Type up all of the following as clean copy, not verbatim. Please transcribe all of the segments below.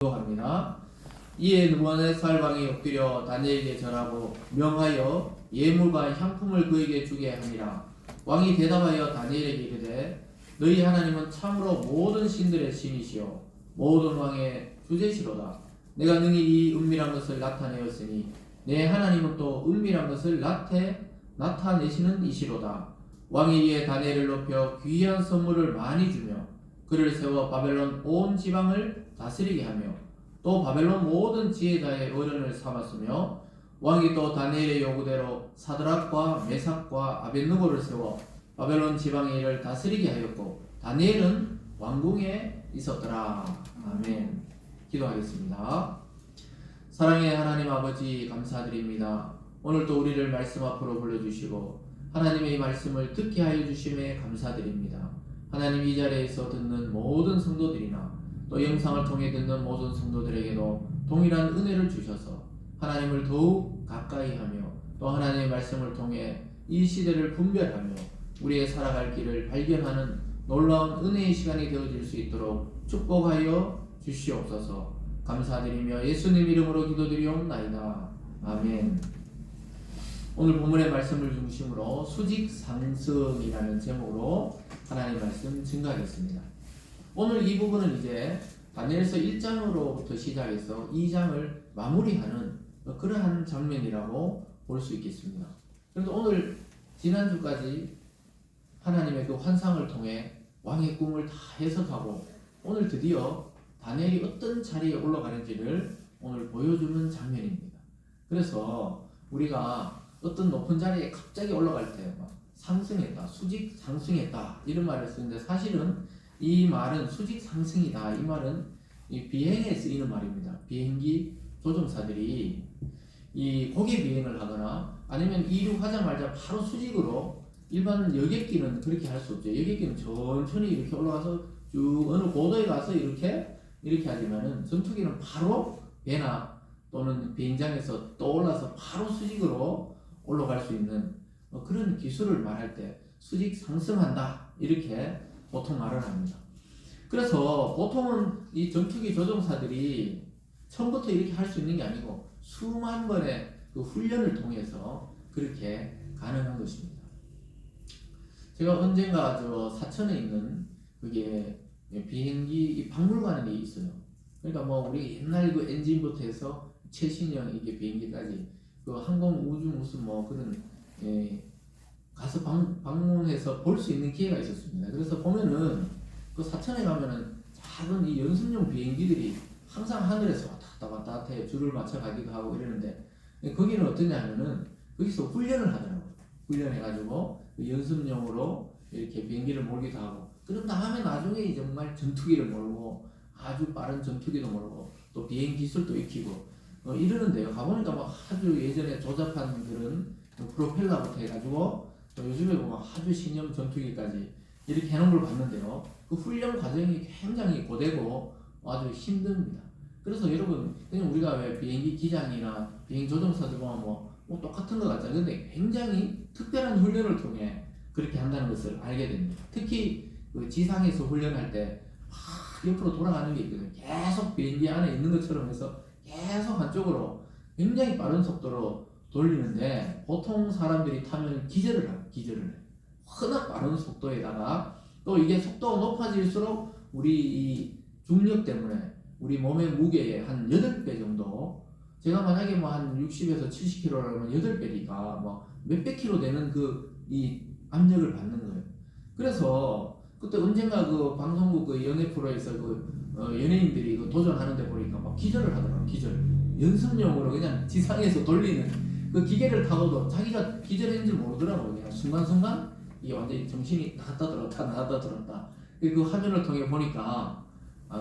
합니다. 이에 느부갓네살 왕이 엎드려 다니엘에게 절하고 명하여 예물과 향품을 그에게 주게 하니라. 왕이 대답하여 다니엘에게 이르되 너희 하나님은 참으로 모든 신들의 신이시요 모든 왕의 주제시로다. 내가 능히 이 은밀한 것을 나타내었으니 내 하나님은 또 은밀한 것을 나타내시는 이시로다. 왕이 이에 다니엘을 높여 귀한 선물을 많이 주며 그를 세워 바벨론 온 지방을 다스리게 하며 또 바벨론 모든 지혜자의 어른을 삼았으며 왕이 또 다니엘의 요구대로 사드락과 메삭과 아벳느고를 세워 바벨론 지방의 일을 다스리게 하였고 다니엘은 왕궁에 있었더라. 아멘. 기도하겠습니다. 사랑의 하나님 아버지 감사드립니다. 오늘도 우리를 말씀 앞으로 불러주시고 하나님의 말씀을 듣게 하여 주심에 감사드립니다. 하나님 이 자리에서 듣는 모든 성도들이나 또 영상을 통해 듣는 모든 성도들에게도 동일한 은혜를 주셔서 하나님을 더욱 가까이 하며 또 하나님의 말씀을 통해 이 시대를 분별하며 우리의 살아갈 길을 발견하는 놀라운 은혜의 시간이 되어질 수 있도록 축복하여 주시옵소서. 감사드리며 예수님 이름으로 기도드리옵나이다. 아멘. 오늘 본문의 말씀을 중심으로 수직상승이라는 제목으로 하나님의 말씀 증거하겠습니다. 오늘 이 부분은 이제 다니엘서 1장으로부터 시작해서 2장을 마무리하는 그러한 장면이라고 볼 수 있겠습니다. 그래서 오늘 지난주까지 하나님의 그 환상을 통해 왕의 꿈을 다 해석하고 오늘 드디어 다니엘이 어떤 자리에 올라가는지를 오늘 보여주는 장면입니다. 그래서 우리가 어떤 높은 자리에 갑자기 올라갈 때 상승했다, 수직 상승했다 이런 말을 쓰는데 사실은 이 말은 수직 상승이다. 이 말은 이 비행에 쓰이는 말입니다. 비행기 조종사들이 이 고개 비행을 하거나 아니면 이륙하자마자 바로 수직으로 일반 여객기는 그렇게 할 수 없죠. 여객기는 천천히 이렇게 올라가서 쭉 어느 고도에 가서 이렇게 하지만은 전투기는 바로 배나 또는 비행장에서 떠올라서 바로 수직으로 올라갈 수 있는 그런 기술을 말할 때 수직 상승한다 이렇게 보통 말을 합니다. 그래서 보통은 이 전투기 조종사들이 처음부터 이렇게 할 수 있는 게 아니고 수만 번의 그 훈련을 통해서 그렇게 가능한 것입니다. 제가 언젠가 저 사천에 있는 그게 비행기 박물관에 있어요. 그러니까 뭐 우리 옛날 그 엔진부터 해서 최신형 이게 비행기까지 그 항공 우주 무슨 뭐 그런 가서 방문해서 볼 수 있는 기회가 있었습니다. 그래서 보면은 그 사천에 가면은 작은 이 연습용 비행기들이 항상 하늘에서 왔다 갔다 해 줄을 맞춰 가기도 하고 이러는데 거기는 어떠냐 하면은 거기서 훈련을 하더라고요. 훈련해가지고 그 연습용으로 이렇게 비행기를 몰기도 하고 그런 다음에 나중에 정말 전투기를 몰고 아주 빠른 전투기도 몰고 또 비행 기술도 익히고 이러는데요. 가보니까 막 아주 예전에 조잡한 그런 프로펠러부터 해가지고 요즘에 보면 아주 신형 전투기까지 이렇게 해놓은 걸 봤는데요. 그 훈련 과정이 굉장히 고되고 아주 힘듭니다. 그래서 여러분 그냥 우리가 왜 비행기 기장이나 비행 조종사들 보면 뭐 똑같은 것 같잖아요. 근데 굉장히 특별한 훈련을 통해 그렇게 한다는 것을 알게 됩니다. 특히 그 지상에서 훈련할 때 옆으로 돌아가는 게 있거든요. 계속 비행기 안에 있는 것처럼 해서 계속 한쪽으로 굉장히 빠른 속도로 돌리는데 보통 사람들이 타면 기절을 해요. 워낙 빠른 속도에다가 또 이게 속도가 높아질수록 우리 이 중력 때문에 우리 몸의 무게의 한 8배 정도 제가 만약에 뭐 한 60에서 70kg라면 8배니까 뭐 몇백 킬로 되는 이 압력을 받는 거예요. 그래서 그때 언젠가 그 방송국 그 연예 프로에서 연예인들이 도전하는데 보니까 막 기절을 하더라고요. 연습용으로 그냥 지상에서 돌리는 그 기계를 타고도 자기가 기절했는지 모르더라고요. 그냥 순간순간 이게 완전히 정신이 나갔다 들었다. 그 화면을 통해 보니까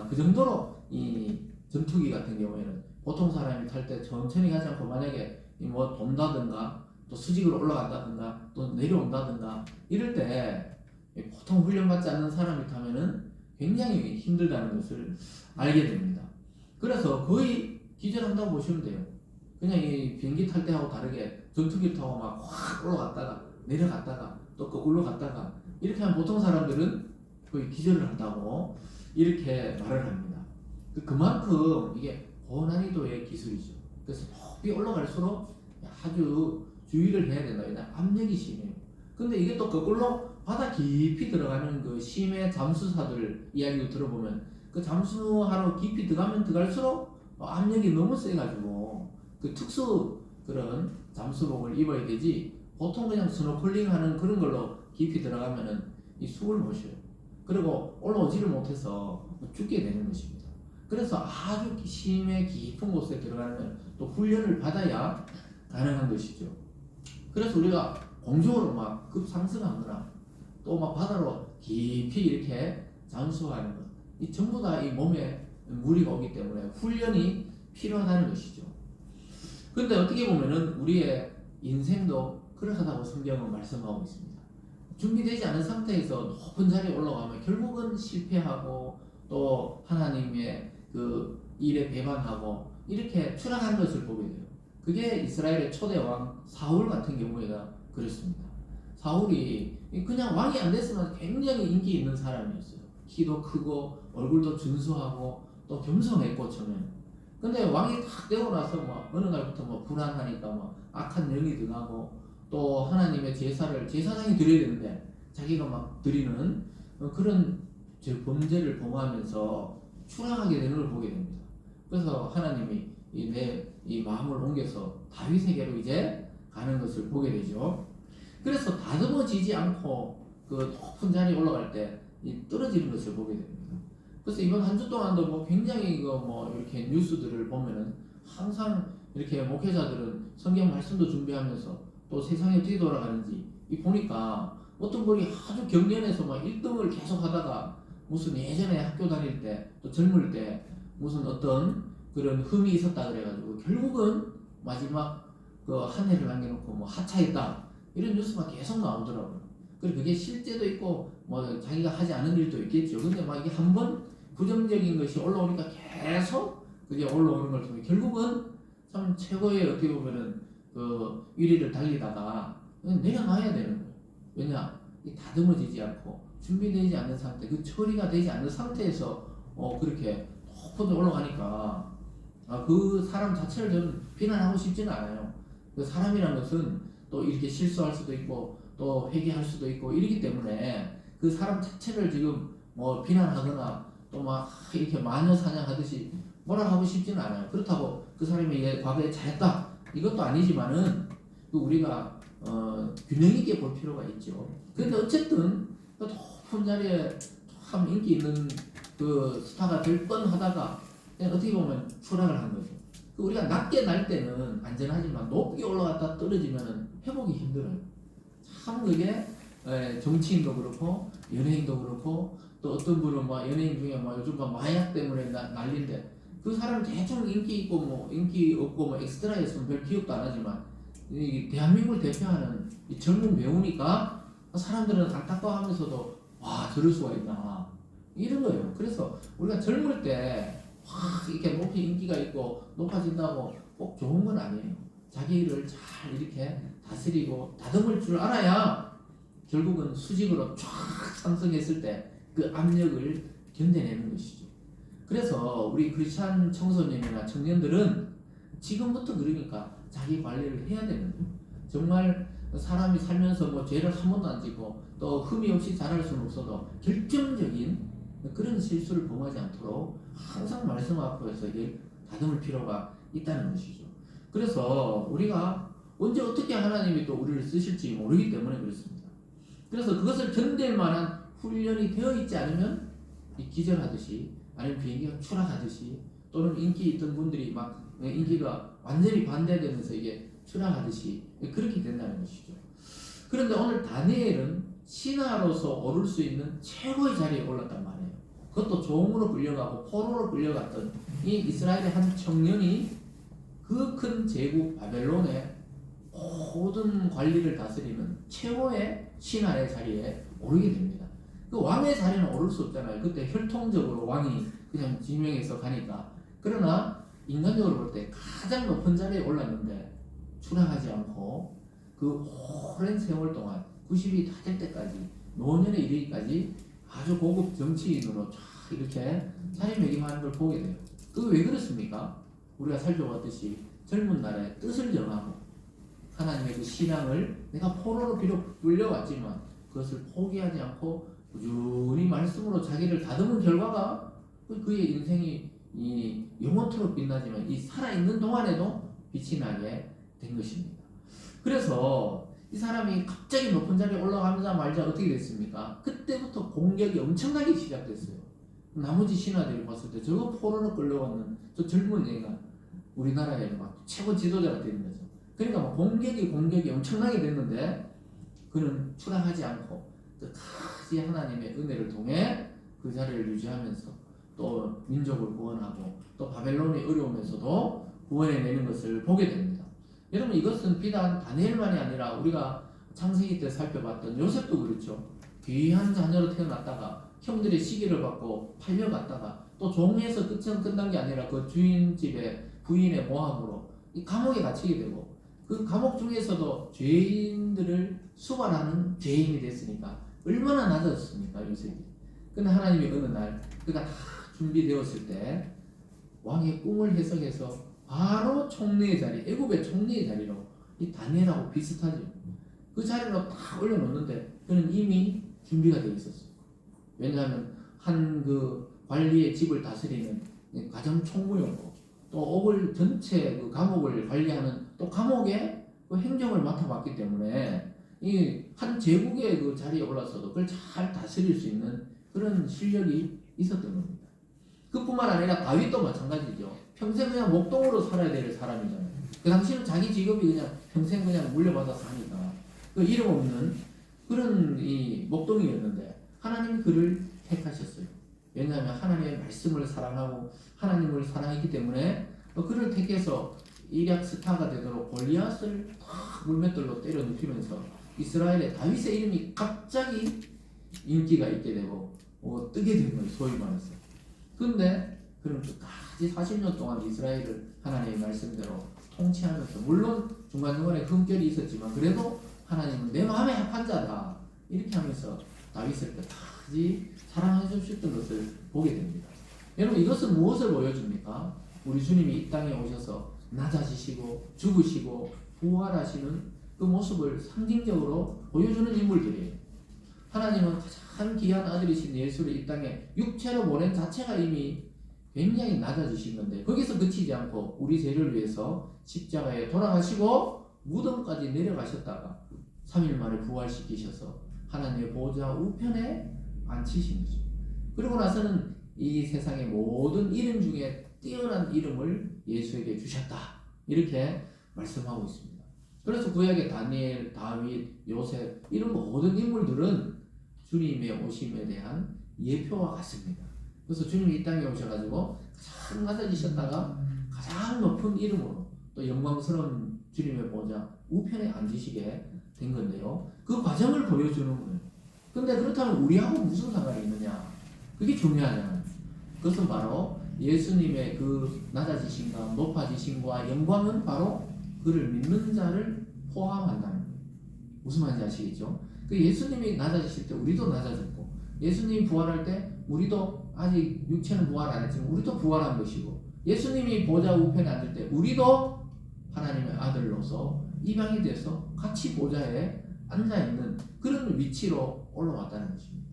그 정도로 이 전투기 같은 경우에는 보통 사람이 탈 때 천천히 가지 않고 만약에 뭐 돈다든가 또 수직으로 올라간다든가 또 내려온다든가 이럴 때 보통 훈련받지 않는 사람이 타면은 굉장히 힘들다는 것을 알게 됩니다. 그래서 거의 기절한다고 보시면 돼요. 그냥 이 비행기 탈 때하고 다르게 전투기를 타고 막 확 올라갔다가 내려갔다가 또 거꾸로 갔다가 이렇게 하면 보통 사람들은 거의 기절을 한다고 이렇게 말을 합니다. 그만큼 이게 고난이도의 기술이죠. 그래서 높이 올라갈수록 아주 주의를 해야 된다. 왜냐 압력이 심해요. 근데 이게 또 거꾸로 바다 깊이 들어가는 그 심해 잠수사들 이야기를 들어보면 그 잠수하러 깊이 들어가면 들어갈수록 압력이 너무 세가지고 그 특수 그런 잠수복을 입어야 되지 보통 그냥 스노클링 하는 그런 걸로 깊이 들어가면은 이 숨을 못 쉬어요. 그리고 올라오지를 못해서 죽게 되는 것입니다. 그래서 아주 심해 깊은 곳에 들어가면 또 훈련을 받아야 가능한 것이죠. 그래서 우리가 공중으로 막 급상승하거나 또 막 바다로 깊이 이렇게 잠수하는 것, 이 전부 다 이 몸에 무리가 오기 때문에 훈련이 필요하다는 것이죠. 그런데 어떻게 보면은 우리의 인생도 그러하다고 성경은 말씀하고 있습니다. 준비되지 않은 상태에서 높은 자리에 올라가면 결국은 실패하고 또 하나님의 그 일에 배반하고 이렇게 추락하는 것을 보게 돼요. 그게 이스라엘의 초대 왕 사울 같은 경우에가 그렇습니다. 사울이 그냥 왕이 안 됐으면 굉장히 인기 있는 사람이었어요. 키도 크고 얼굴도 준수하고 또 겸손했고 처음에는. 근데 왕이 탁 되고 나서 뭐 어느 날부터 뭐 불안하니까 뭐 악한 영이 등하고 또 하나님의 제사장이 드려야 되는데 자기가 막 드리는 그런 범죄를 범하면서 추락하게 되는 걸 보게 됩니다. 그래서 하나님이 이 마음을 옮겨서 다윗에게로 이제 가는 것을 보게 되죠. 그래서 다듬어지지 않고 그 높은 자리에 올라갈 때 떨어지는 것을 보게 됩니다. 그래서 이번 한 주 동안도 뭐 굉장히 뭐 이렇게 뉴스들을 보면은 항상 이렇게 목회자들은 성경 말씀도 준비하면서 또 세상이 어떻게 돌아가는지 보니까 어떤 분이 아주 경련해서 막 1등을 계속 하다가 무슨 예전에 학교 다닐 때 또 젊을 때 무슨 어떤 그런 흠이 있었다 그래가지고 결국은 마지막 그 한 해를 남겨놓고 뭐 하차했다 이런 뉴스가 계속 나오더라고요. 그리고 그게 실제도 있고 뭐 자기가 하지 않은 일도 있겠죠. 근데 막 이게 한번 부정적인 것이 올라오니까 계속 그게 올라오는 걸 통해 결국은 참 최고의 어떻게 보면은 그 1위를 달리다가 내려놔야 되는 거예요. 왜냐? 다듬어지지 않고 준비되지 않는 상태, 그 처리가 되지 않는 상태에서 그렇게 높은 데 올라가니까 그 사람 자체를 저는 비난하고 싶지는 않아요. 그 사람이란 것은 또 이렇게 실수할 수도 있고 또 회개할 수도 있고 이러기 때문에 그 사람 자체를 지금 뭐 비난하거나 또 막 이렇게 마녀 사냥하듯이 뭐라 하고 싶지는 않아요. 그렇다고 그 사람이 과거에 잘했다 이것도 아니지만은 우리가 균형 있게 볼 필요가 있죠. 그런데 어쨌든 그 높은 자리에 참 인기 있는 그 스타가 될 뻔하다가 어떻게 보면 추락을 한 거죠. 우리가 낮게 날 때는 안전하지만 높게 올라갔다 떨어지면 회복이 힘들어요. 참 그게 정치인도 그렇고 연예인도 그렇고 또 어떤 분은 막 연예인 중에 막 요즘 막 마약 때문에 난리인데 그 사람 대충 인기 있고 뭐 인기 없고 뭐 엑스트라였으면 별 기억도 안 하지만 이 대한민국을 대표하는 이 젊은 배우니까 사람들은 안타까워하면서도 와 저럴 수가 있나 이런 거예요. 그래서 우리가 젊을 때 이렇게 높이 인기가 있고 높아진다고 꼭 좋은 건 아니에요. 자기 일을 잘 이렇게 다스리고 다듬을 줄 알아야 결국은 수직으로 쫙 상승했을 때 그 압력을 견뎌내는 것이죠. 그래서 우리 크리스찬 청소년이나 청년들은 지금부터 그러니까 자기 관리를 해야 되는 거예요. 정말 사람이 살면서 뭐 죄를 한 번도 안 짓고 또 흠이 없이 자랄 수는 없어도 결정적인 그런 실수를 범하지 않도록 항상 말씀 앞에서 이게 다듬을 필요가 있다는 것이죠. 그래서 우리가 언제 어떻게 하나님이 또 우리를 쓰실지 모르기 때문에 그렇습니다. 그래서 그것을 견딜 만한 훈련이 되어 있지 않으면 기절하듯이 아니면 비행기가 추락하듯이 또는 인기 있던 분들이 막 인기가 완전히 반대되면서 이게 추락하듯이 그렇게 된다는 것이죠. 그런데 오늘 다니엘은 신하로서 오를 수 있는 최고의 자리에 올랐단 말이에요. 그것도 종으로 끌려가고 포로로 끌려갔던 이 이스라엘의 한 청년이 그 큰 제국 바벨론의 모든 관리를 다스리는 최고의 신하의 자리에 오르게 됩니다. 그 왕의 자리는 오를 수 없잖아요. 그때 혈통적으로 왕이 그냥 지명해서 가니까. 그러나 인간적으로 볼 때 가장 높은 자리에 올랐는데 추락하지 않고 그 오랜 세월 동안 90이 다 될 때까지 노년에 이르기까지 아주 고급 정치인으로 쫙 이렇게 자리매김하는 걸 보게 돼요. 그게 왜 그렇습니까? 우리가 살펴봤듯이 젊은 날에 뜻을 정하고 하나님의 그 신앙을 내가 포로로 비록 끌려왔지만 그것을 포기하지 않고 꾸준히 말씀으로 자기를 다듬은 결과가 그의 인생이 이 영원토록 빛나지만 이 살아있는 동안에도 빛이 나게 된 것입니다. 그래서 이 사람이 갑자기 높은 자리에 올라가자마자 어떻게 됐습니까? 그때부터 공격이 엄청나게 시작됐어요. 나머지 신하들이 봤을 때 저거 포로로 끌려가는 저 젊은 애가 우리나라에 막 최고 지도자가 되는 거죠. 그러니까 막 공격이 엄청나게 됐는데 그는 추락하지 않고 끝까지 하나님의 은혜를 통해 그 자리를 유지하면서 또 민족을 구원하고 또 바벨론의 어려움에서도 구원해내는 것을 보게 됩니다. 여러분 이것은 비단 다니엘만이 아니라 우리가 창세기 때 살펴봤던 요셉도 그렇죠. 귀한 자녀로 태어났다가 형들의 시기를 받고 팔려갔다가 또 종에서 끝난 게 아니라 그 주인 집에 부인의 모함으로 이 감옥에 갇히게 되고 그 감옥 중에서도 죄인들을 수발하는 죄인이 됐으니까 얼마나 낮아졌습니까 요셉이. 근데 하나님이 어느 날 그가 다 준비되었을 때 왕의 꿈을 해석해서 바로 총리의 자리, 애굽의 총리의 자리로 이 다니엘하고 비슷하죠. 그 자리로 딱 올려놓는데 그는 이미 준비가 되어 있었어요. 왜냐하면 한 그 관리의 집을 다스리는 가장 총무였고 또 옥을 전체 그 감옥을 관리하는 또 감옥의 그 행정을 맡아봤기 때문에 이 한 제국의 그 자리에 올라서도 그걸 잘 다스릴 수 있는 그런 실력이 있었던 겁니다. 그뿐만 아니라 다윗도 마찬가지죠. 평생 그냥 목동으로 살아야 될 사람이잖아요. 그 당시는 자기 직업이 그냥 평생 그냥 물려받아서 하니까 그 이름 없는 그런 이 목동이었는데 하나님이 그를 택하셨어요. 왜냐하면 하나님의 말씀을 사랑하고 하나님을 사랑했기 때문에 그를 택해서 일약 스타가 되도록 골리앗을 물맷돌로 때려 눕히면서 이스라엘의 다윗의 이름이 갑자기 인기가 있게 되고 뜨게 된 거예요. 소위 말해서. 근데 그럼 끝까지 40년 동안 이스라엘을 하나님의 말씀대로 통치하면서 물론 중간중간에 흠결이 있었지만 그래도 하나님은 내 마음에 합한 자다 이렇게 하면서 다윗을 끝까지 사랑해 주셨던 것을 보게 됩니다. 여러분 이것은 무엇을 보여줍니까? 우리 주님이 이 땅에 오셔서 낮아지시고 죽으시고 부활하시는 그 모습을 상징적으로 보여주는 인물들이에요. 하나님은 가장 귀한 아들이신 예수를 이 땅에 육체로 보낸 자체가 이미 굉장히 낮아지신 건데 거기서 그치지 않고 우리 죄를 위해서 십자가에 돌아가시고 무덤까지 내려가셨다가 3일 만에 부활시키셔서 하나님의 보좌 우편에 앉히신 거죠. 그리고 나서는 이 세상의 모든 이름 중에 뛰어난 이름을 예수에게 주셨다 이렇게 말씀하고 있습니다. 그래서 구약의 다니엘, 다윗, 요셉 이런 모든 인물들은 주님의 오심에 대한 예표와 같습니다. 그래서 주님이 이 땅에 오셔가지고 가장 낮아지셨다가 가장 높은 이름으로 또 영광스러운 주님의 보좌 우편에 앉으시게 된 건데요. 그 과정을 보여주는 거예요. 근데 그렇다면 우리하고 무슨 상관이 있느냐? 그게 중요하잖아요. 그것은 바로 예수님의 그 낮아지심과 높아지심과 영광은 바로 그를 믿는 자를 포함한다는 거예요. 무슨 말인지 아시겠죠? 그 예수님이 낮아지실 때 우리도 낮아졌고 예수님이 부활할 때 우리도 아직 육체는 부활 안 했지만 우리도 부활한 것이고 예수님이 보좌 우편에 앉을 때 우리도 하나님의 아들로서 입양이 돼서 같이 보좌에 앉아있는 그런 위치로 올라왔다는 것입니다.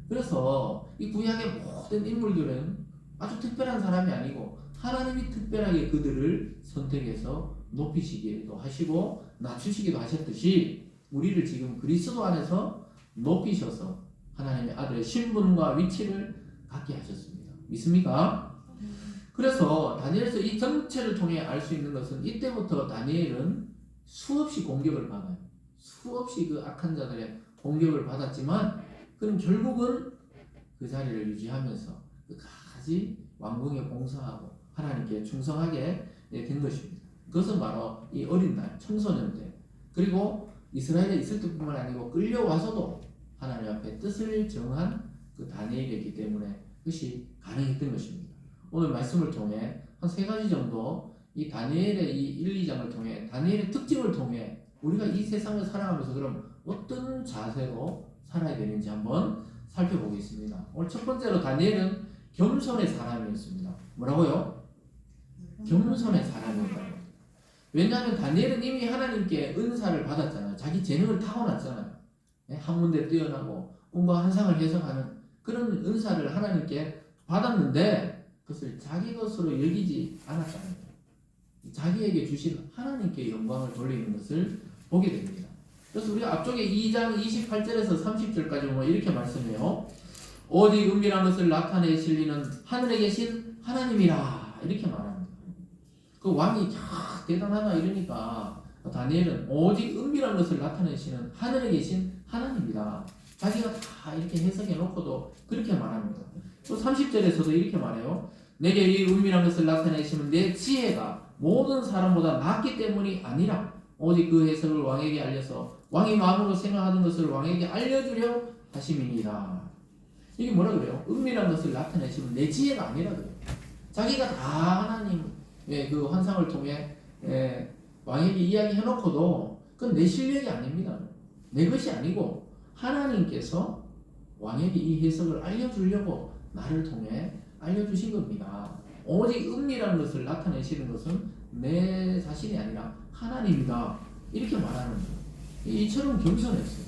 그래서 이 구약의 모든 인물들은 아주 특별한 사람이 아니고 하나님이 특별하게 그들을 선택해서 높이시기도 하시고 낮추시기도 하셨듯이 우리를 지금 그리스도 안에서 높이셔서 하나님의 아들의 신분과 위치를 갖게 하셨습니다. 믿습니까? 그래서 다니엘서 이 전체를 통해 알 수 있는 것은 이때부터 다니엘은 수없이 공격을 받아요. 수없이 그 악한 자들의 공격을 받았지만 그는 결국은 그 자리를 유지하면서 끝까지 왕궁에 봉사하고 하나님께 충성하게 된 것입니다. 그것은 바로 이 어린 날 청소년 때 그리고 이스라엘에 있을 때뿐만 아니고 끌려와서도 하나님 앞에 뜻을 정한 그 다니엘이었기 때문에 그것이 가능했던 것입니다. 오늘 말씀을 통해 한 3가지 정도 이 다니엘의 이 1, 2장을 통해 다니엘의 특징을 통해 우리가 이 세상을 살아가면서 그럼 어떤 자세로 살아야 되는지 한번 살펴보겠습니다. 오늘 첫 번째로 다니엘은 겸손의 사람이었습니다. 뭐라고요? 겸손의 사람이었다. 왜냐하면 다니엘은 이미 하나님께 은사를 받았잖아요. 자기 재능을 타고났잖아요. 학문대 뛰어나고 뭔가 환상을 해석하는 그런 은사를 하나님께 받았는데 그것을 자기 것으로 여기지 않았다는 거예요. 자기에게 주신 하나님께 영광을 돌리는 것을 보게 됩니다. 그래서 우리가 앞쪽에 2장 28절에서 30절까지 보면 이렇게 말씀해요. 오직 은밀한 것을 나타내실 이는 하늘에 계신 하나님이라 이렇게 말합니다. 그 왕이 대단하다 이러니까 다니엘은 오직 은밀한 것을 나타내시는 하늘에 계신 하나님이다. 자기가 다 이렇게 해석해 놓고도 그렇게 말합니다. 또 30절에서도 이렇게 말해요. 내게 이 은밀한 것을 나타내시면 내 지혜가 모든 사람보다 낫기 때문이 아니라 오직 그 해석을 왕에게 알려서 왕이 마음으로 생각하는 것을 왕에게 알려주려 하심이니라. 이게 뭐라 그래요? 은밀한 것을 나타내시면 내 지혜가 아니라 그래요. 자기가 다 하나님의 그 환상을 통해 왕에게 이야기해 놓고도 그건 내 실력이 아닙니다. 내 것이 아니고 하나님께서 왕에게 이 해석을 알려주려고 나를 통해 알려주신 겁니다. 오직 은밀한 것을 나타내시는 것은 내 자신이 아니라 하나님이다. 이렇게 말하는 거예요. 이처럼 겸손했어요.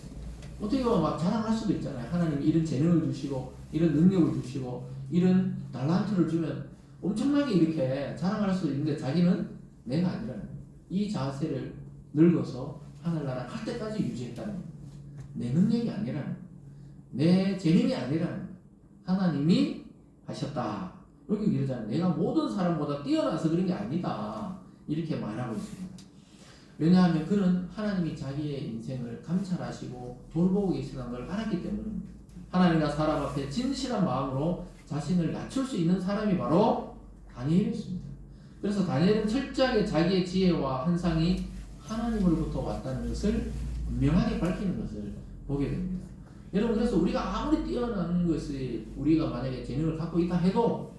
어떻게 보면 막 자랑할 수도 있잖아요. 하나님이 이런 재능을 주시고 이런 능력을 주시고 이런 달란트를 주면 엄청나게 이렇게 자랑할 수도 있는데 자기는 내가 아니라는 거예요. 이 자세를 늙어서 하늘나라 갈 때까지 유지했다는 거예요. 내 능력이 아니라는 거예요. 내 재능이 아니라는 거예요. 하나님이 하셨다. 이렇게 이러잖아요. 내가 모든 사람보다 뛰어나서 그런 게 아니다. 이렇게 말하고 있습니다. 왜냐하면 그는 하나님이 자기의 인생을 감찰하시고 돌보고 계시다는 걸 알았기 때문입니다. 하나님과 사람 앞에 진실한 마음으로 자신을 낮출 수 있는 사람이 바로 다니엘이었습니다. 그래서 다니엘은 철저하게 자기의 지혜와 환상이 하나님으로부터 왔다는 것을 분명하게 밝히는 것을 보게 됩니다. 여러분, 그래서 우리가 아무리 뛰어난 것이 우리가 만약에 재능을 갖고 있다 해도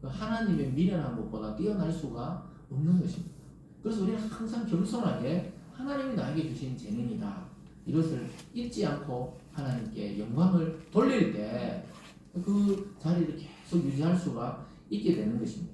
하나님의 미련한 것보다 뛰어날 수가 없는 것입니다. 그래서 우리는 항상 겸손하게 하나님이 나에게 주신 재능이다. 이것을 잊지 않고 하나님께 영광을 돌릴 때 그 자리를 계속 유지할 수가 있게 되는 것입니다.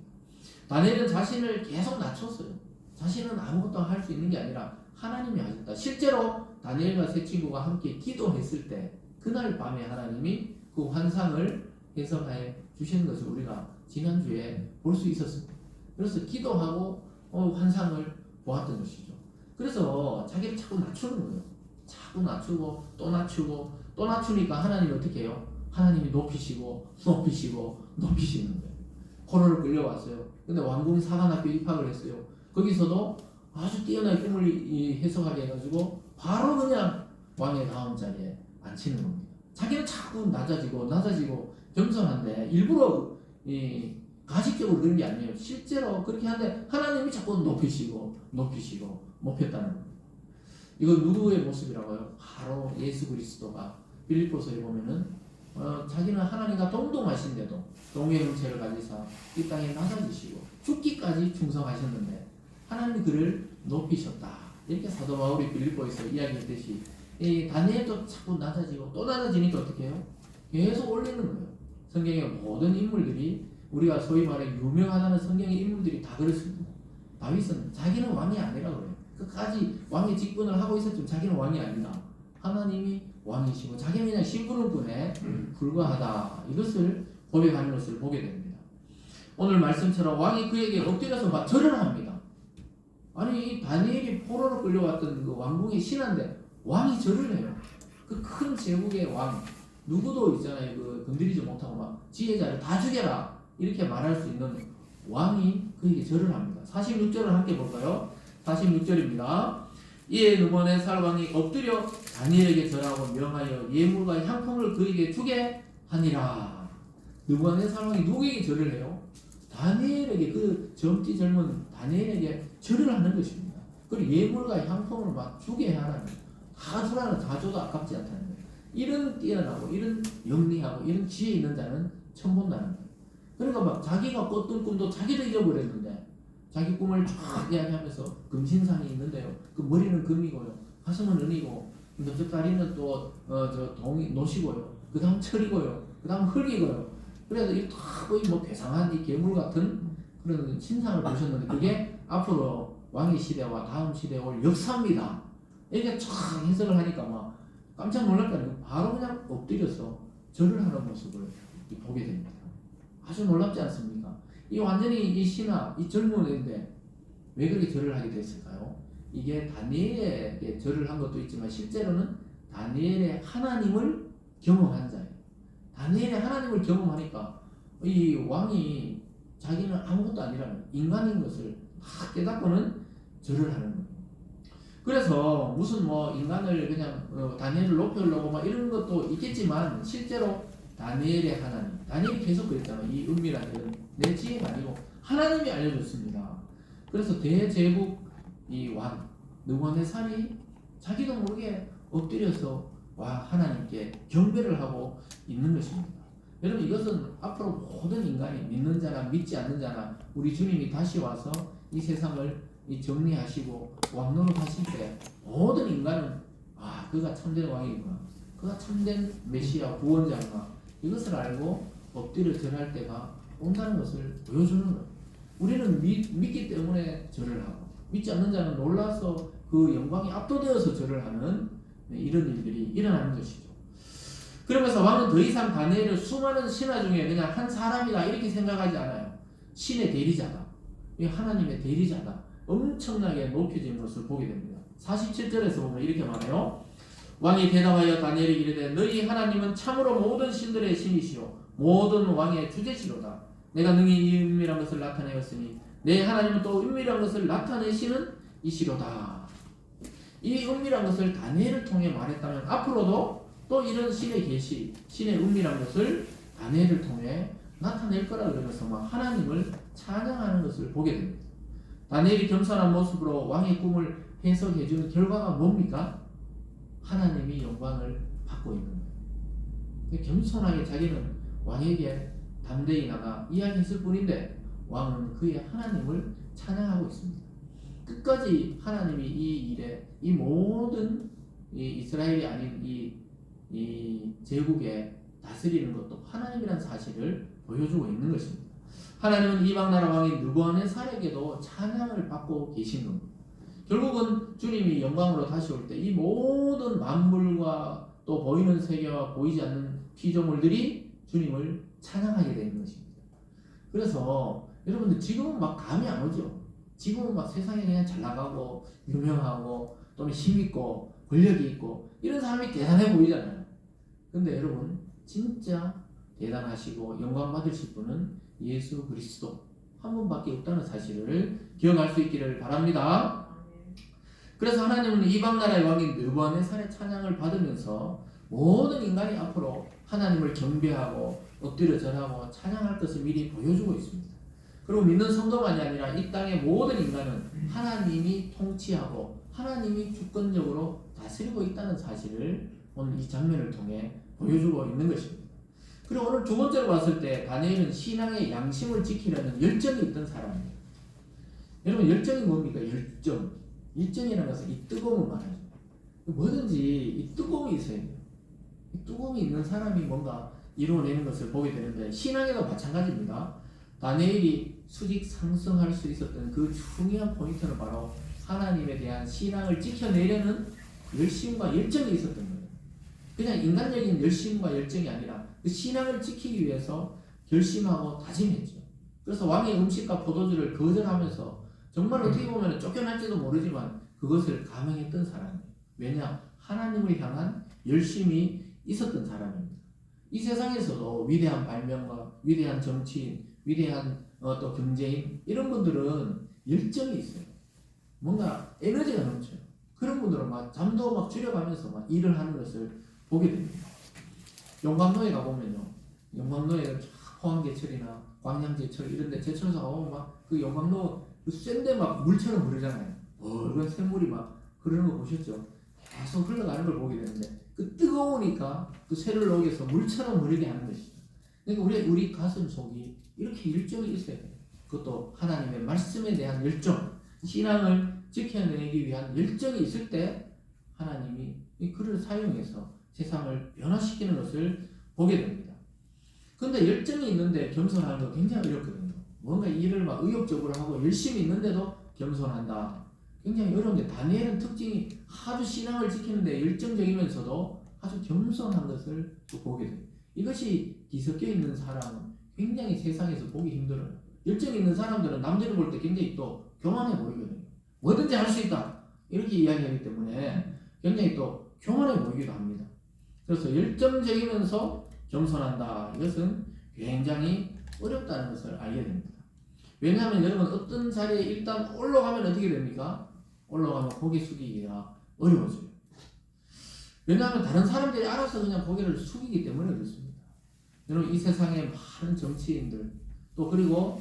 다니엘은 자신을 계속 낮췄어요. 자신은 아무것도 할 수 있는 게 아니라 하나님이 하셨다. 실제로 다니엘과 세 친구가 함께 기도했을 때 그날 밤에 하나님이 그 환상을 해석해 주시는 것을 우리가 지난주에 볼 수 있었습니다. 그래서 기도하고 환상을 보았던 것이죠. 그래서 자기를 자꾸 낮추는 거예요. 자꾸 낮추고 또 낮추고 또 낮추니까 하나님이 어떻게 해요? 하나님이 높이시고 높이시고 높이시는 거예요. 포로를 끌려왔어요. 근데 왕궁 사관학교 입학을 했어요. 거기서도 아주 뛰어난 꿈을 해석하게 해가지고 바로 그냥 왕의 다음 자리에 앉히는 겁니다. 자기는 자꾸 낮아지고 낮아지고 겸손한데 일부러 가식적으로 그런 게 아니에요. 실제로 그렇게 하는데 하나님이 자꾸 높이시고 높이시고 높였다는 겁니다. 이거 누구의 모습이라고요? 바로 예수 그리스도가 빌립보서에 보면은 자기는 하나님과 동등하신데도 동의 형체를 가지사 이 땅에 낮아지시고 죽기까지 충성하셨는데 하나님이 그를 높이셨다. 이렇게 사도 바울이 빌립보에서 이야기했듯이 이 다니엘도 자꾸 낮아지고 또 낮아지니까 어떻게 해요? 계속 올리는 거예요. 성경의 모든 인물들이 우리가 소위 말해 유명하다는 성경의 인물들이 다 그렇습니다. 다윗은 자기는 왕이 아니라 그래요. 끝까지 왕의 직분을 하고 있었지만 자기는 왕이 아니다. 하나님이 왕이시고 자기는 그냥 심부름꾼에 불과하다. 이것을 고백하는 것을 보게 됩니다. 오늘 말씀처럼 왕이 그에게 엎드려서 막 절을 합니다. 아니 다니엘이 포로로 끌려왔던 그 왕궁의 신하인데 왕이 절을 해요. 그 큰 제국의 왕 누구도 있잖아요. 그 건드리지 못하고 막 지혜자를 다 죽여라 이렇게 말할 수 있는 왕이 그에게 절을 합니다. 46절을 함께 볼까요? 46절입니다. 이에 느부갓네살 왕이 엎드려 다니엘에게 절하고 명하여 예물과 향품을 그에게 주게 하니라. 느부갓네살 왕이 누구에게 절을 해요? 다니엘에게, 그 젊디 젊은 다니엘에게 절을 하는 것입니다. 그리고 예물과 향품을 막 주게 하라는 거예요. 다 주라는, 다 줘도 아깝지 않다는 거예요. 이런 뛰어나고 이런 영리하고 이런 지혜 있는 자는 처음 본다는 거예요. 그러니까 막 자기가 꿨던 꿈도 자기도 잊어버렸는데 자기 꿈을 쫙 이야기하면서 금신상이 있는데요. 그 머리는 금이고요, 가슴은 은이고, 넓적다리는 또 동이 노시고요, 그 다음 철이고요, 그 다음 흙이고요. 그래서 이 거의 뭐 괴상한 이 괴물 같은 그런 신상을 보셨는데 그게 앞으로 왕의 시대와 다음 시대에 올 역사입니다. 이렇게 쫙 해석을 하니까 막 깜짝 놀랄까요? 바로 그냥 엎드려서 절을 하는 모습을 보게 됩니다. 아주 놀랍지 않습니까? 이 완전히 이 신하, 이 젊은 애인데 왜 그렇게 절을 하게 됐을까요? 이게 다니엘에게 절을 한 것도 있지만 실제로는 다니엘의 하나님을 경험한 자예요. 다니엘의 하나님을 경험하니까 이 왕이 자기는 아무것도 아니라는 인간인 것을 다 깨닫고는 절을 하는 거예요. 그래서 무슨 뭐 인간을 그냥 다니엘을 높여려고 막 이런 것도 있겠지만 실제로 다니엘의 하나님, 다니엘이 계속 그랬잖아요. 이 은밀한 일은 내 지혜가 아니고 하나님이 알려줬습니다. 그래서 대제국 이 왕 느부갓네살이 자기도 모르게 엎드려서 하나님께 경배를 하고 있는 것입니다. 여러분 이것은 앞으로 모든 인간이 믿는 자나 믿지 않는 자나 우리 주님이 다시 와서 이 세상을 정리하시고 왕노릇 하실 때 모든 인간은 그가 참된 왕이구나, 그가 참된 메시아 구원자구나, 이것을 알고 엎드려 절할 때가 온다는 것을 보여주는 거예요. 우리는 믿기 때문에 절을 하고 믿지 않는 자는 놀라서 그 영광이 압도되어서 절을 하는 이런 일들이 일어나는 것이죠. 그러면서 왕은 더 이상 다니엘을 수많은 신하 중에 그냥 한 사람이다 이렇게 생각하지 않아요. 신의 대리자다, 하나님의 대리자다, 엄청나게 높여진 것을 보게 됩니다. 47절에서 보면 이렇게 말해요. 왕이 대답하여 다니엘에게 이르되 너희 하나님은 참으로 모든 신들의 신이시요 모든 왕의 주제시로다. 내가 능히 이 은밀한 것을 나타내었으니 내 하나님은 또 은밀한 것을 나타내시는 이시로다. 이 은밀한 것을 다니엘을 통해 말했다면 앞으로도 또 이런 신의 계시, 신의 은밀한 것을 다니엘을 통해 나타낼 거라 그러면서 막 하나님을 찬양하는 것을 보게 됩니다. 다니엘이 겸손한 모습으로 왕의 꿈을 해석해 주는 결과가 뭡니까? 하나님이 영광을 받고 있는 거예요. 겸손하게 자기는 왕에게 담대히 나가 이야기했을 뿐인데 왕은 그의 하나님을 찬양하고 있습니다. 끝까지 하나님이 이 일에 이 모든 이스라엘이 아닌 이 제국에 다스리는 것도 하나님이라는 사실을 보여주고 있는 것입니다. 하나님은 이방나라 왕인 느부갓네살에게도 찬양을 받고 계신 겁니다. 결국은 주님이 영광으로 다시 올 때 이 모든 만물과 또 보이는 세계와 보이지 않는 피조물들이 주님을 찬양하게 되는 것입니다. 그래서 여러분들 지금은 막 감이 안 오죠. 지금은 막 세상에 그냥 잘 나가고 유명하고 또는 힘있고 권력이 있고 이런 사람이 대단해 보이잖아요. 근데 여러분 진짜 대단하시고 영광 받으실 분은 예수 그리스도 한 분밖에 없다는 사실을 기억할 수 있기를 바랍니다. 그래서 하나님은 이방나라의 왕인 느부갓네살의 찬양을 받으면서 모든 인간이 앞으로 하나님을 경배하고 엎드려 절하고 찬양할 것을 미리 보여주고 있습니다. 그리고 믿는 성도만이 아니라 이 땅의 모든 인간은 하나님이 통치하고 하나님이 주권적으로 다스리고 있다는 사실을 오늘 이 장면을 통해 보여주고 있는 것입니다. 그리고 오늘 두 번째로 봤을 때 다니엘은 신앙의 양심을 지키려는 열정이 있던 사람이에요. 여러분 열정이 뭡니까? 열정이라는 것은 이 뜨거움을 말하죠. 뭐든지 이 뜨거움이 있어야 돼요. 이 뜨거움이 있는 사람이 뭔가 이루어내는 것을 보게 되는데 신앙에도 마찬가지입니다. 다니엘이 수직 상승할 수 있었던 그 중요한 포인트는 바로 하나님에 대한 신앙을 지켜내려는 열심과 열정이 있었던 거예요. 그냥 인간적인 열심과 열정이 아니라 그 신앙을 지키기 위해서 결심하고 다짐했죠. 그래서 왕의 음식과 포도주를 거절하면서 정말 어떻게 보면 쫓겨날지도 모르지만 그것을 감행했던 사람이에요. 왜냐? 하나님을 향한 열심이 있었던 사람입니다. 이 세상에서도 위대한 발명가, 위대한 정치인, 위대한 또 경제인 이런 분들은 열정이 있어요. 뭔가 에너지가 넘쳐요. 그런 분들은 막 잠도 막 줄여가면서 막 일을 하는 것을 보게 됩니다. 용광로에 가보면요, 용광로에 포항제철이나 광양제철 이런데 제철소 가보면 막 그 용광로 그 쐰데 막 물처럼 흐르잖아요. 붉은 샘물이 막 흐르는 거 보셨죠? 계속 흘러가는 걸 보게 되는데 그 뜨거우니까 그 쇠를 녹여서 물처럼 흐르게 하는 것이죠. 그러니까 우리 가슴 속이 이렇게 열정이 있어야 돼요. 그것도 하나님의 말씀에 대한 열정, 신앙을 지켜내기 위한 열정이 있을 때 하나님이 이 글을 사용해서 세상을 변화시키는 것을 보게 됩니다. 근데 열정이 있는데 겸손하는 거 굉장히 어렵거든요. 뭔가 일을 막 의욕적으로 하고 열심히 있는데도 겸손한다. 굉장히 어려운데 다니엘은 특징이 아주 신앙을 지키는데 열정적이면서도 아주 겸손한 것을 또 보게 돼요. 이것이 뒤섞여 있는 사람은 굉장히 세상에서 보기 힘들어요. 열정 있는 사람들은 남들을 볼 때 굉장히 또 교만해 보이거든요. 뭐든지 할 수 있다. 이렇게 이야기하기 때문에 굉장히 또 교만해 보이기도 합니다. 그래서 열정적이면서 겸손한다. 이것은 굉장히 어렵다는 것을 알게 됩니다. 왜냐하면 여러분 어떤 자리에 일단 올라가면 어떻게 됩니까? 올라가면 고개 숙이기가 어려워져요. 왜냐하면 다른 사람들이 알아서 그냥 고개를 숙이기 때문에 그렇습니다. 여러분 이 세상에 많은 정치인들 또 그리고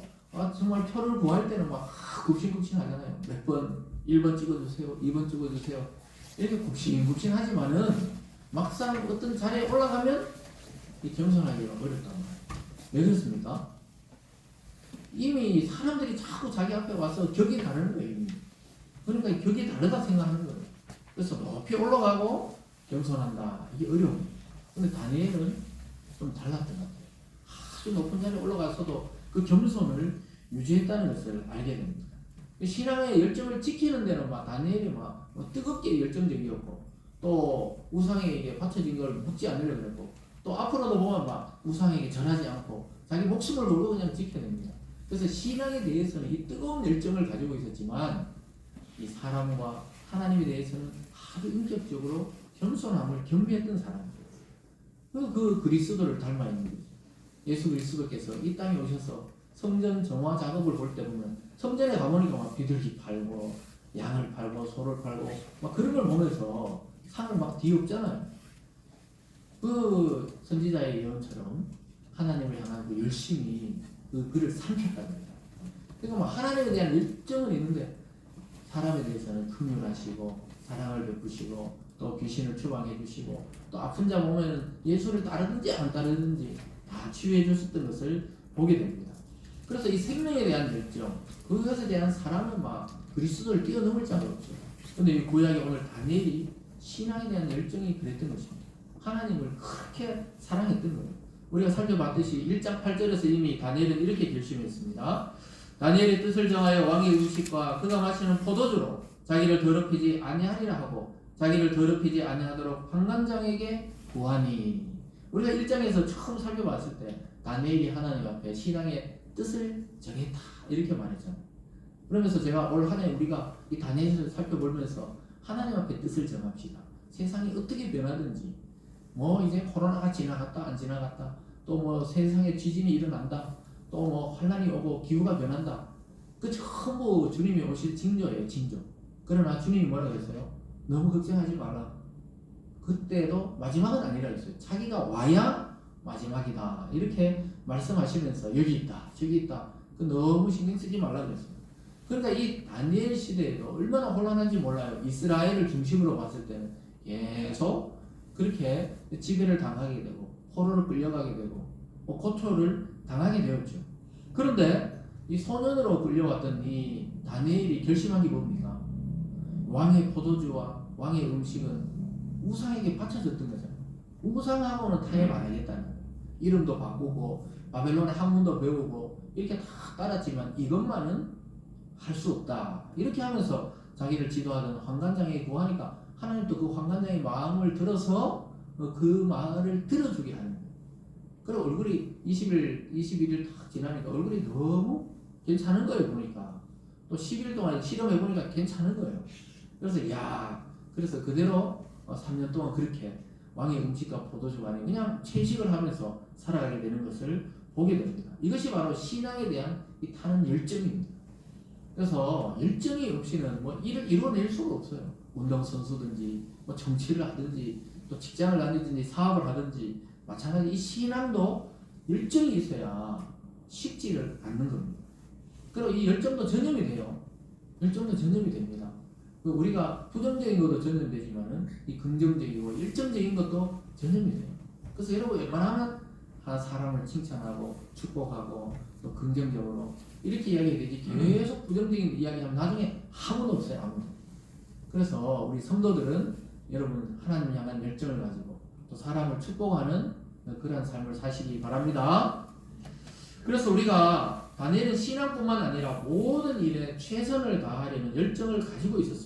정말 표를 구할 때는 막 굽신굽신 하잖아요. 몇 번 1번 찍어주세요 2번 찍어주세요 이렇게 굽신굽신 하지만은 막상 어떤 자리에 올라가면 이 겸손하기가 어렵단 말이에요. 왜 그렇습니까? 이미 사람들이 자꾸 자기 앞에 와서 격이 다른 거예요. 이미. 그러니까 격이 다르다 생각하는 거예요. 그래서 높이 올라가고 겸손한다. 이게 어려워요. 근데 다니엘은 좀 달랐던 것 같아요. 아주 높은 자리에 올라가서도 그 겸손을 유지했다는 것을 알게 됩니다. 신앙의 열정을 지키는 데는 막 다니엘이 막 뜨겁게 열정적이었고 또 우상에게 바쳐진 걸 묻지 않으려고 그랬고 또 앞으로도 보면 막 우상에게 전하지 않고 자기 목숨을 걸고 그냥 지켜냅니다. 그래서 신앙에 대해서는 이 뜨거운 열정을 가지고 있었지만 이 사람과 하나님에 대해서는 아주 인격적으로 겸손함을 겸비했던 사람이에요. 그 그리스도를 닮아 있는 거죠. 예수 그리스도께서 이 땅에 오셔서 성전 정화 작업을 볼 때 보면 성전에 가보니까 막 비둘기 팔고 양을 팔고 소를 팔고 막 그런 걸 보면서 상을 막 뒤엎잖아요. 그 선지자의 예언처럼 하나님을 향한 그 열심이 그를 삼켰답니다. 그러니까 뭐 하나님에 대한 열정은 있는데 사람에 대해서는 긍휼하시고 사랑을 베푸시고 또 귀신을 추방해 주시고 또 아픈 자 보면 예수를 따르든지 안 따르든지 다 치유해 주셨던 것을 보게 됩니다. 그래서 이 생명에 대한 열정, 그것에 대한 사랑은 막 그리스도를 뛰어넘을 자가 없죠. 근데 이 구약에 오늘 다니엘이 신앙에 대한 열정이 그랬던 것입니다. 하나님을 그렇게 사랑했던 거예요. 우리가 살펴봤듯이 1장 8절에서 이미 다니엘은 이렇게 결심했습니다. 다니엘의 뜻을 정하여 왕의 음식과 그가 마시는 포도주로 자기를 더럽히지 아니하리라 하고 자기를 더럽히지 아니하도록 환관장에게 구하니. 우리가 1장에서 처음 살펴봤을 때 다니엘이 하나님 앞에 신앙의 뜻을 정했다 이렇게 말했잖아요. 그러면서 제가 올 한 해 우리가 이 다니엘을 살펴보면서 하나님 앞에 뜻을 정합시다. 세상이 어떻게 변하든지 뭐 이제 코로나가 지나갔다 안 지나갔다 또 뭐 세상에 지진이 일어난다 또 뭐 환란이 오고 기후가 변한다. 그 전부 주님이 오실 징조예요. 징조. 그러나 주님이 뭐라고 했어요? 너무 걱정하지 마라. 그때도 마지막은 아니라 했어요. 자기가 와야 마지막이다. 이렇게 말씀하시면서 여기 있다 저기 있다. 그 너무 신경 쓰지 말라 그랬어요. 그러니까 이 다니엘 시대에도 얼마나 혼란한지 몰라요. 이스라엘을 중심으로 봤을 때는 계속 그렇게 지배를 당하게 되고 포로로 끌려가게 되고 고초를 당하게 되었죠. 그런데 이 소년으로 끌려왔던 이 다니엘이 결심한 게 뭡니까? 왕의 포도주와 왕의 음식은 우상에게 바쳐졌던 거잖아요. 우상하고는 타협 안 하겠다는 거예요. 이름도 바꾸고 바벨론의 학문도 배우고 이렇게 다 따랐지만 이것만은 할 수 없다. 이렇게 하면서 자기를 지도하던 환관장에게 구하니까 하나님도 그 환관장의 마음을 들어서 그 말을 들어주게 하는 거예요. 그리고 얼굴이 21일 딱 지나니까 얼굴이 너무 괜찮은 거예요. 보니까 또 10일 동안 실험해보니까 괜찮은 거예요. 그래서 그대로 3년 동안 그렇게 왕의 음식과 포도주가 아닌 그냥 채식을 하면서 살아가게 되는 것을 보게 됩니다. 이것이 바로 신앙에 대한 이 타는 열정입니다. 그래서 열정이 없이는 뭐 이뤄낼 수가 없어요. 운동선수든지 뭐 정치를 하든지 또 직장을 다니든지 사업을 하든지 마찬가지 이 신앙도 열정이 있어야 쉽지를 않는 겁니다. 그리고 이 열정도 전염이 돼요. 열정도 전염이 됩니다. 우리가 부정적인 것도 전염되지만은 이 긍정적이고 열정적인 것도 전염이 돼요. 그래서 여러분 웬만하면 한 사람을 칭찬하고 축복하고 또 긍정적으로 이렇게 이야기해야지 계속 부정적인 이야기하면 나중에 아무도 없어요. 아무도. 그래서 우리 성도들은 여러분 하나님 향한 열정을 가지고 또 사람을 축복하는 그런 삶을 사시기 바랍니다. 그래서 우리가 다니엘은 신앙뿐만 아니라 모든 일에 최선을 다하려는 열정을 가지고 있었습니다.